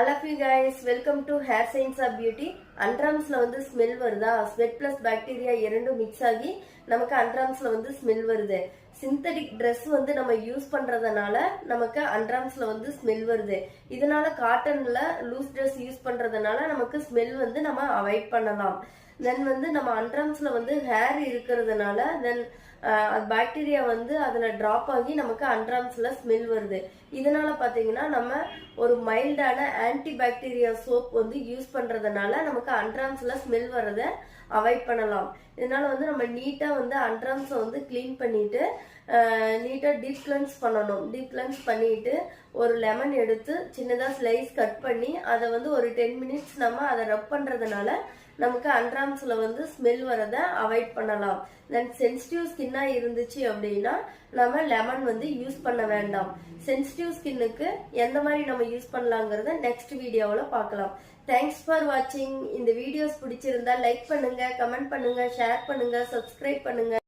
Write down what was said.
All of you guys, welcome to Hair Science of Beauty. Underarmsல வந்து smell வருதா? Sweat plus bacteria இரண்டும் mix ஆகி நமக்கு underarmsல வந்து ஸ்மெல் வருது. சிந்தடிக் Dress வந்து நம்ம யூஸ் பண்றதனால நமக்கு underarmsல வந்து ஸ்மெல் வருது. இதனால காட்டன்ல லூஸ் Dress யூஸ் பண்றதனால நமக்கு ஸ்மெல் வந்து நம்ம அவாய்ட் பண்ணலாம். தென் வந்து நம்ம underarmsல வந்து ஹேர் இருக்கிறதுனால தென் பாக்டீரியா வந்து அதுல டிராப் ஆகி நமக்கு underarmsல ஸ்மெல் வருது. இதனால பாத்தீங்கன்னா நம்ம ஒரு மைல்டான ஆன்டி பாக்டீரியா சோப் வந்து யூஸ் பண்றதுனால நமக்கு underarmsல ஸ்மெல் வரத அவாய்ட் பண்ணலாம். இதனால வந்து நம்ம நீட்டா வந்து underarms வந்து கிளீன் பண்ணிட்டு நீட்டா டீப் கிளென்ஸ் பண்ணணும். டீப் கிளென்ஸ் பண்ணிட்டு ஒரு லெமன் எடுத்து சின்னதா ஸ்லைஸ் கட் பண்ணி அதை வந்து ஒரு 10 மினிட்ஸ் நம்ம அதை ரப் பண்றதுனால நமக்கு underarmsல வந்து ஸ்மெல் வரத அவாய்ட் பண்ணலாம். தென் சென்சிட்டிவ் ஸ்கின்னா இருந்துச்சு அப்படின்னா நம்ம லெமன் வந்து யூஸ் பண்ண வேண்டாம். சென்சிட்டிவ் ஸ்கின்னுக்கு எந்த மாதிரி நம்ம யூஸ் பண்ணலாங்கிறத நெக்ஸ்ட் வீடியோவில் பார்க்கலாம். தேங்க்ஸ் ஃபார் வாட்சிங். இந்த வீடியோஸ் பிடிச்சிருந்தா லைக் பண்ணுங்க, கமெண்ட் பண்ணுங்க, ஷேர் பண்ணுங்க, சப்ஸ்கிரைப் பண்ணுங்க.